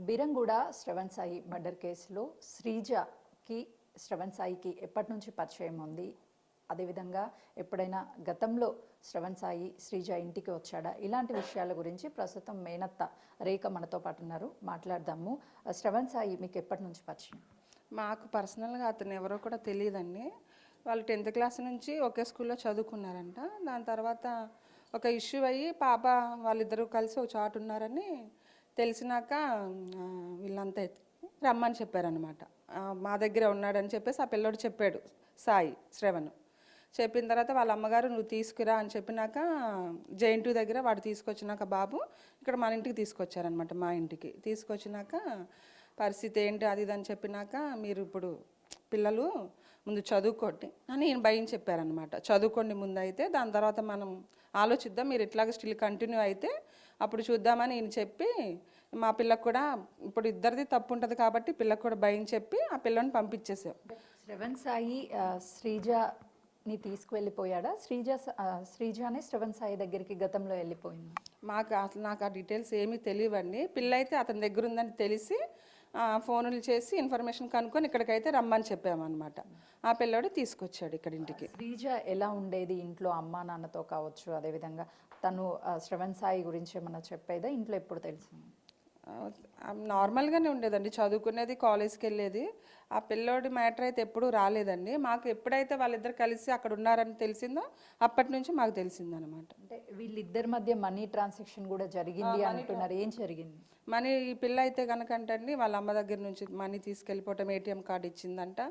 Beeramguda Shravan Sai murder కేసులో శ్రీజకి శ్రవణ్ సాయికి ఎప్పటి నుంచి పరిచయం ఉంది? అదేవిధంగా ఎప్పుడైనా గతంలో శ్రవణ్ సాయి శ్రీజ ఇంటికి వచ్చాడా? ఇలాంటి విషయాల గురించి ప్రస్తుతం మేనత్త రేఖ మనతో పాటు ఉన్నారు, మాట్లాడదాము. శ్రవణ్ సాయి మీకు ఎప్పటి నుంచి పరిచయం? మాకు పర్సనల్గా అతను ఎవరో కూడా తెలియదండి. వాళ్ళు 10th క్లాస్ నుంచి ఒకే స్కూల్లో చదువుకున్నారంట. దాని తర్వాత ఒక ఇష్యూ అయ్యి పాప వాళ్ళిద్దరూ కలిసి ఒక చాటు ఉన్నారని తెలిసినాక వీళ్ళంతా రమ్మని చెప్పారనమాట. మా దగ్గర ఉన్నాడని చెప్పేసి ఆ పిల్లోడు చెప్పాడు, సాయి శ్రవణ్. చెప్పిన తర్వాత వాళ్ళ అమ్మగారు నువ్వు తీసుకురా అని చెప్పినాక జైంటూ దగ్గర వాడు తీసుకొచ్చినాక బాబు ఇక్కడ మన ఇంటికి తీసుకొచ్చారనమాట. మా ఇంటికి తీసుకొచ్చినాక పరిస్థితి ఏంటి అది ఇది అని చెప్పినాక మీరు ఇప్పుడు పిల్లలు ముందు చదువుకోండి అని ఈయన భయం చెప్పారనమాట. చదువుకోండి ముందు, అయితే దాని తర్వాత మనం ఆలోచిద్దాం, మీరు ఇట్లాగ స్టిల్ కంటిన్యూ అయితే అప్పుడు చూద్దామని ఈయన చెప్పి మా పిల్లకు కూడా ఇప్పుడు ఇద్దరిది తప్పు ఉంటుంది కాబట్టి పిల్లకు కూడా భయం చెప్పి ఆ పిల్లని పంపించేసాం. శ్రవణ్ సాయి శ్రీజని తీసుకువెళ్ళిపోయాడా? శ్రీజనే శ్రవణ్ సాయి దగ్గరికి గతంలో వెళ్ళిపోయింది? నాకు ఆ డీటెయిల్స్ ఏమీ తెలియవండి. పిల్ల అయితే అతని దగ్గర ఉందని తెలిసి ఫోన్లు చేసి ఇన్ఫర్మేషన్ కనుక్కొని ఇక్కడికైతే రమ్మని చెప్పామన్నమాట. ఆ పిల్లోడు తీసుకొచ్చాడు ఇక్కడ ఇంటికి. శ్రీజ ఎలా ఉండేది ఇంట్లో? అమ్మా నాన్నతో కావచ్చు, అదేవిధంగా తను శ్రవణ్ సాయి గురించి ఏమన్నా చెప్పేదా? ఇంట్లో ఎప్పుడు తెలిసింది? నార్మల్గానే ఉండేదండి, చదువుకునేది, కాలేజ్కి వెళ్ళేది. ఆ పిల్లోడి మ్యాటర్ అయితే ఎప్పుడూ రాలేదండి. మాకు ఎప్పుడైతే వాళ్ళిద్దరు కలిసి అక్కడ ఉన్నారని తెలిసిందో అప్పటి నుంచి మాకు తెలిసిందనమాట. అంటే వీళ్ళిద్దరి మధ్య మనీ ట్రాన్సాక్షన్ కూడా జరిగింది అంటున్నారు, ఏం జరిగింది? మనీ ఈ పిల్ల అయితే కనుకంటండి వాళ్ళ అమ్మ దగ్గర నుంచి మనీ తీసుకెళ్ళిపోవటం, ఏటీఎం కార్డు ఇచ్చిందంట,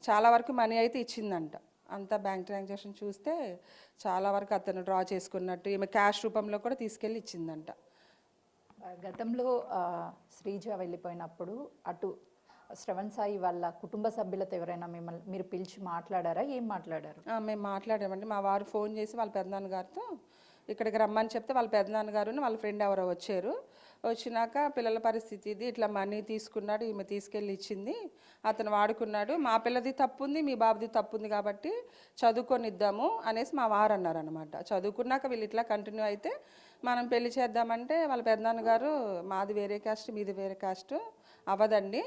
చాలా వరకు మనీ అయితే ఇచ్చిందంట. అంతా బ్యాంక్ ట్రాన్సాక్షన్ చూస్తే చాలా వరకు అతను డ్రా చేసుకున్నట్టు, ఈమె క్యాష్ రూపంలో కూడా తీసుకెళ్ళి ఇచ్చిందంట. గతంలో శ్రీజ వెళ్ళిపోయినప్పుడు అటు శ్రవణ్ సాయి వాళ్ళ కుటుంబ సభ్యులతో ఎవరైనా మిమ్మల్ని మీరు పిలిచి మాట్లాడారా? ఏం మాట్లాడారు? మేము మాట్లాడామండి. మా వారు ఫోన్ చేసి వాళ్ళ పెద్దనాన్నగారితో ఇక్కడికి రమ్మని చెప్తే వాళ్ళ పెద్దనాన్నగారు వాళ్ళ ఫ్రెండ్ ఎవరో వచ్చారు. వచ్చినాక పిల్లల పరిస్థితి ఇది, ఇట్లా మనీ తీసుకున్నాడు, ఈమె తీసుకెళ్ళి ఇచ్చింది, అతను వాడుకున్నాడు, మా పిల్లది తప్పు ఉంది, మీ బాబుది తప్పు ఉంది కాబట్టి చదువుకొని ఇద్దాము అనేసి మా వారు అన్నారనమాట. చదువుకున్నాక వీళ్ళు ఇట్లా కంటిన్యూ అయితే మనం పెళ్లి చేద్దామంటే వాళ్ళ పెద్దనాన్నగారు మాది వేరే కాస్ట్, మీది వేరే కాస్ట్ అవ్వదండి,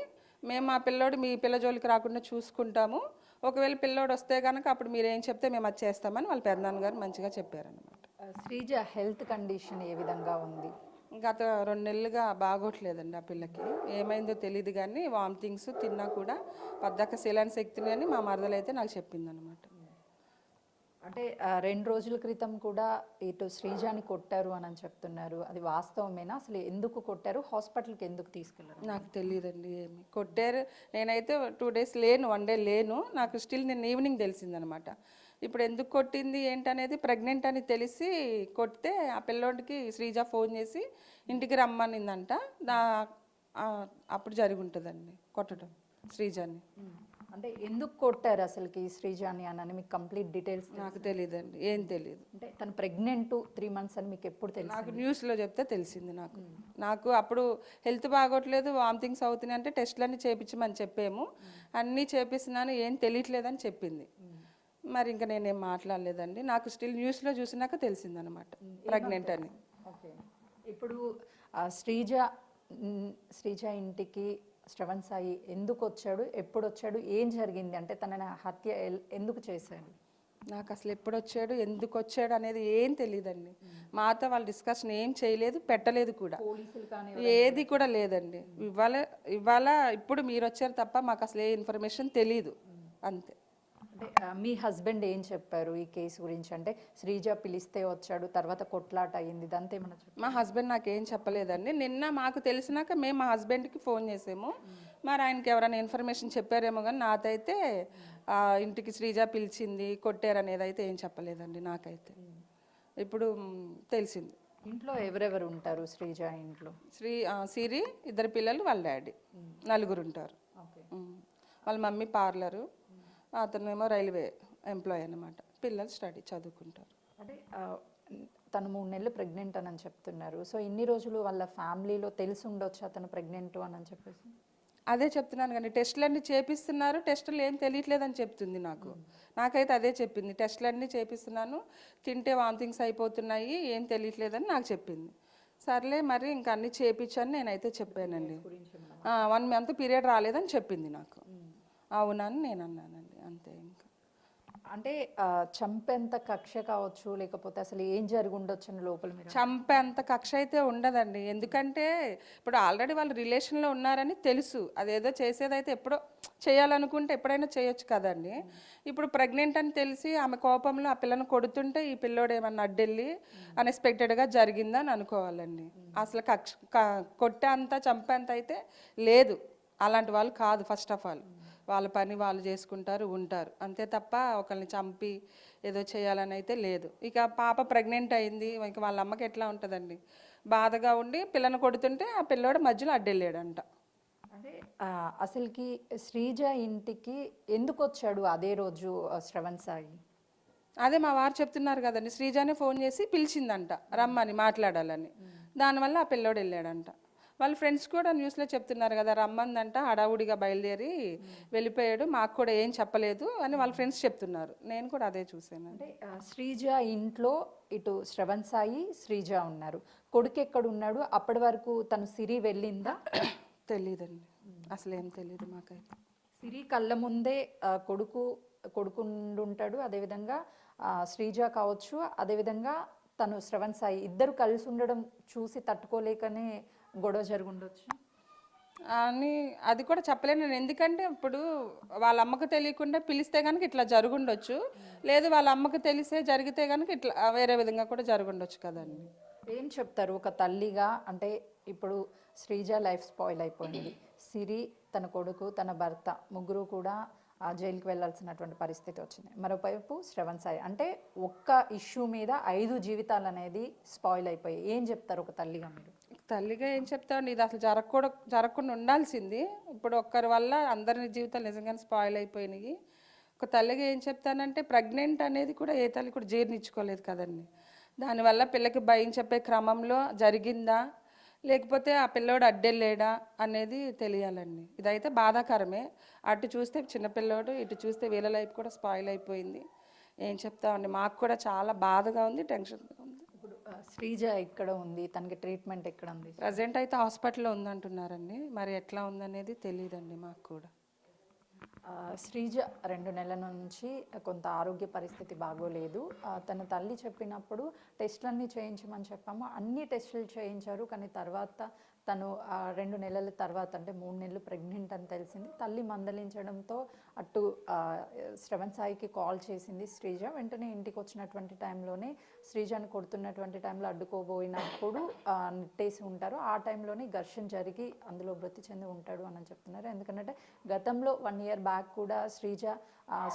మేము మా పిల్లోడు మీ పిల్ల జోలికి రాకుండా చూసుకుంటాము, ఒకవేళ పిల్లోడు వస్తే కనుక అప్పుడు మీరు ఏం చెప్తే మేము అది చేస్తామని వాళ్ళ పెద్దనాన్నగారు మంచిగా చెప్పారనమాట. శ్రీజ హెల్త్ కండిషన్ ఏ విధంగా ఉంది? గత 2 నెలలుగా బాగోట్లేదండి. ఆ పిల్లకి ఏమైందో తెలియదు కానీ వామిటింగ్స్, తిన్నా కూడా పద్దాక శీలాన్ని శక్తిని అని మా మరదలైతే నాకు చెప్పిందనమాట. అంటే 2 రోజుల క్రితం కూడా ఇటు శ్రీజాని కొట్టారు అని చెప్తున్నారు, అది వాస్తవమేనా? అసలు ఎందుకు కొట్టారు? హాస్పిటల్కి ఎందుకు తీసుకెళ్లారు? నాకు తెలియదండి ఏమి కొట్టారు. నేనైతే 2 డేస్ లేను, 1 డే లేను. నాకు స్టిల్ నేను ఈవినింగ్ తెలిసిందనమాట. ఇప్పుడు ఎందుకు కొట్టింది ఏంటనేది ప్రెగ్నెంట్ అని తెలిసి కొడితే ఆ పిల్లోడికి శ్రీజ ఫోన్ చేసి ఇంటికి రమ్మనిందంట. అప్పుడు జరిగి ఉంటుందండి కొట్టడం శ్రీజాని. అంటే ఎందుకు కొట్టారు అసలుకి శ్రీజాని అని మీకు కంప్లీట్ డీటెయిల్స్? నాకు తెలియదండి, ఏం తెలియదు. అంటే తను ప్రెగ్నెంట్ 3 months అని మీకు ఎప్పుడు తెలిసింది? నాకు న్యూస్లో చెప్తే తెలిసింది. నాకు అప్పుడు హెల్త్ బాగోట్లేదు, వామిటింగ్స్ అవుతున్నాయి అంటే టెస్టులన్నీ చేయించమని చెప్పాము, అన్నీ చేపిస్తున్నాను, ఏం తెలియట్లేదని చెప్పింది. మరి ఇంకా నేనేం మాట్లాడలేదండి. నాకు స్టిల్ న్యూస్లో చూసినాక తెలిసిందనమాట ప్రెగ్నెంట్ అని. ఓకే, ఇప్పుడు శ్రీజ ఇంటికి శ్రవణ్ సాయి ఎందుకు వచ్చాడు, ఎప్పుడు వచ్చాడు, ఏం జరిగింది? అంటే తనని హత్య ఎందుకు చేశాడు? నాకు అసలు ఎప్పుడు వచ్చాడు, ఎందుకు వచ్చాడు అనేది ఏం తెలియదండి. మాతో వాళ్ళు డిస్కషన్ ఏం చేయలేదు, పెట్టలేదు కూడా, పోలీసులు కానీ ఏది కూడా లేదండి. ఇవాళ ఇప్పుడు మీరు వచ్చారు తప్ప మాకు అసలు ఏ ఇన్ఫర్మేషన్ తెలీదు, అంతే. అంటే మీ హస్బెండ్ ఏం చెప్పారు ఈ కేసు గురించి? అంటే శ్రీజ పిలిస్తే వచ్చాడు, తర్వాత కొట్లాట అయ్యింది, ఇదంతా ఏమన్నా చెప్పారు? మా హస్బెండ్ నాకేం చెప్పలేదండి. నిన్న మాకు తెలిసినాక మేము మా హస్బెండ్కి ఫోన్ చేసాము, మరి ఆయనకి ఎవరైనా ఇన్ఫర్మేషన్ చెప్పారేమో కానీ నాకైతే ఇంటికి శ్రీజ పిలిచింది, కొట్టారనేది అయితే ఏం చెప్పలేదండి నాకైతే. ఇప్పుడు తెలిసింది. ఇంట్లో ఎవరెవరు ఉంటారు శ్రీజ ఇంట్లో? సిరి, 2 పిల్లలు, వాళ్ళ డాడీ, 4 ఉంటారు. వాళ్ళ మమ్మీ పార్లరు, అతనేమో రైల్వే ఎంప్లాయ్ అనమాట. పిల్లలు స్టడీ చదువుకుంటారు. అంటే తను 3 నెలలు ప్రెగ్నెంట్ అని చెప్తున్నారు. సో ఇన్ని రోజులు వాళ్ళ ఫ్యామిలీలో తెలిసి ఉండొచ్చు అతను ప్రెగ్నెంట్ అని చెప్పేసి? అదే చెప్తున్నాను కానీ టెస్టులన్నీ చేపిస్తున్నారు, టెస్టులు ఏం తెలియట్లేదని చెప్తుంది నాకైతే అదే చెప్పింది. టెస్టులన్నీ చేపిస్తున్నాను, తింటే వామిటింగ్స్ అయిపోతున్నాయి, ఏం తెలియట్లేదని నాకు చెప్పింది. సర్లే మరి ఇంకా అన్ని చేపించని నేనైతే చెప్పానండి. 1 మంత్ పీరియడ్ రాలేదని చెప్పింది నాకు. అవునని నేను అన్నానండి, అంతే ఇంకా. అంటే చంపేంత కక్ష కావచ్చు, లేకపోతే అసలు ఏం జరిగి ఉండొచ్చు అని లోపల మీరు చంపేంత కక్ష అయితే ఉండదండి. ఎందుకంటే ఇప్పుడు ఆల్రెడీ వాళ్ళు రిలేషన్లో ఉన్నారని తెలుసు. అదేదో చేసేదైతే ఎప్పుడో చేయాలనుకుంటే ఎప్పుడైనా చేయొచ్చు కదండి. ఇప్పుడు ప్రెగ్నెంట్ అని తెలిసి ఆమె కోపంలో ఆ పిల్లని కొడుతుంటే ఈ పిల్లోడు ఏమన్నా అడ్డెళ్ళి అన్ఎక్స్పెక్టెడ్గా జరిగిందని అనుకోవాలండి. అసలు కొట్టే అంత చంపేంత అయితే లేదు. అలాంటి వాళ్ళు కాదు. ఫస్ట్ ఆఫ్ ఆల్ వాళ్ళ పని వాళ్ళు చేసుకుంటారు, ఉంటారు, అంతే తప్ప ఒకరిని చంపి ఏదో చేయాలని అయితే లేదు. ఇక పాప ప్రెగ్నెంట్ అయింది, ఇక వాళ్ళ అమ్మకి ఎట్లా ఉంటుందండి, బాధగా ఉండి పిల్లని కొడుతుంటే ఆ పిల్లోడు మధ్యలో అడ్డెళ్ళాడంట. అంటే అసలుకి శ్రీజ ఇంటికి ఎందుకు వచ్చాడు అదే రోజు శ్రవణ్ సాయి? అదే మా వారు చెప్తున్నారు కదండి, శ్రీజానే ఫోన్ చేసి పిలిచిందంట రమ్మని మాట్లాడాలని. దానివల్ల ఆ పిల్లోడు వెళ్ళాడంట. వాళ్ళ ఫ్రెండ్స్ కూడా న్యూస్లో చెప్తున్నారు కదా, రమ్మందంట, హడావుడిగా బయలుదేరి వెళ్ళిపోయాడు, మాకు కూడా ఏం చెప్పలేదు అని వాళ్ళ ఫ్రెండ్స్ చెప్తున్నారు. నేను కూడా అదే చూసాను. అంటే శ్రీజ ఇంట్లో ఇటు శ్రవణ్ సాయి, శ్రీజ ఉన్నారు. కొడుకు ఎక్కడ ఉన్నాడు? అప్పటి వరకు తను సిరి వెళ్ళిందా? తెలీదండి, అసలు ఏం తెలీదు మాకైతే. సిరి కళ్ళ ముందే కొడుకుండుంటాడు. అదేవిధంగా శ్రీజ కావచ్చు, అదేవిధంగా తను శ్రవణ్ సాయి ఇద్దరు కలిసి ఉండడం చూసి తట్టుకోలేకనే గొడవ జరుగుండొచ్చు అని అది కూడా చెప్పలేను నేను. ఎందుకంటే ఇప్పుడు వాళ్ళ అమ్మకు తెలియకుండా పిలిస్తే కనుక ఇట్లా జరుగుండొచ్చు, లేదు వాళ్ళ అమ్మకు తెలిసే జరిగితే కనుక ఇట్లా వేరే విధంగా కూడా జరుగుండొచ్చు కదండి. ఏం చెప్తారు ఒక తల్లిగా? అంటే ఇప్పుడు శ్రీజ లైఫ్ స్పాయిల్ అయిపోయింది, సిరి, తన కొడుకు, తన భర్త ముగ్గురు కూడా జైలుకి వెళ్ళాల్సినటువంటి పరిస్థితి వచ్చింది. మరోవైపు శ్రవణ్ సాయి, అంటే ఒక్క ఇష్యూ మీద 5 జీవితాలు అనేది స్పాయిల్ అయిపోయాయి. ఏం చెప్తారు ఒక తల్లిగా మీరు? తల్లిగా ఏం చెప్తామండి, ఇది అసలు జరగకుండా ఉండాల్సింది. ఇప్పుడు ఒక్కరి వల్ల అందరి జీవితాలు నిజంగానే స్పాయిల్ అయిపోయినాయి. ఒక తల్లిగా ఏం చెప్తానంటే, ప్రెగ్నెంట్ అనేది కూడా ఏ తల్లి కూడా జీర్ణించుకోలేదు కదండి. దానివల్ల పిల్లకి భయం చెప్పే క్రమంలో జరిగిందా, లేకపోతే ఆ పిల్లోడు అడ్డెళ్ళాడా అనేది తెలియాలండి. ఇదైతే బాధాకరమే. అటు చూస్తే చిన్నపిల్లోడు, ఇటు చూస్తే వీళ్ళ లైఫ్ కూడా స్పాయిల్ అయిపోయింది. ఏం చెప్తామండి, మాకు కూడా చాలా బాధగా ఉంది, టెన్షన్గా ఉంది. ఇప్పుడు శ్రీజ ఎక్కడ ఉంది? తనకి ట్రీట్మెంట్ ఎక్కడ ఉంది? ప్రజెంట్ అయితే హాస్పిటల్లో ఉందంటున్నారండి, మరి ఎట్లా ఉందనేది తెలియదండి మాకు కూడా. శ్రీజ 2 నెలల నుంచి కొంత ఆరోగ్య పరిస్థితి బాగోలేదు. తన తల్లి చెప్పినప్పుడు టెస్టులన్నీ చేయించమని చెప్పాము, అన్ని టెస్టులు చేయించారు. కానీ తర్వాత తను 2 నెలల తర్వాత, అంటే 3 నెలలు ప్రెగ్నెంట్ అని తెలిసింది. తల్లి మందలించడంతో అటు శ్రవణ్ సాయికి కాల్ చేసింది శ్రీజ. వెంటనే ఇంటికి వచ్చినటువంటి టైంలోనే శ్రీజని కొడుతున్నటువంటి టైంలో అడ్డుకోబోయినప్పుడు నెట్టేసి ఉంటారు. ఆ టైంలోనే ఘర్షణ జరిగి అందులో మృతి చెంది ఉంటాడు అని చెప్తున్నారు. ఎందుకంటే గతంలో 1 ఇయర్ బ్యాక్ కూడా శ్రీజ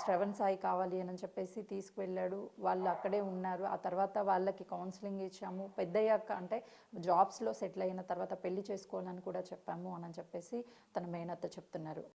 శ్రవణ్ సాయి కావాలి అని చెప్పేసి తీసుకువెళ్ళాడు. వాళ్ళు అక్కడే ఉన్నారు. ఆ తర్వాత వాళ్ళకి కౌన్సిలింగ్ ఇచ్చాము. పెద్దయ్యాక, అంటే జాబ్స్లో సెటిల్ అయిన తర్వాత పెళ్లి చేసుకోవాలని కూడా చెప్పాము అని చెప్పేసి తన మేనత్త చెప్తున్నారు.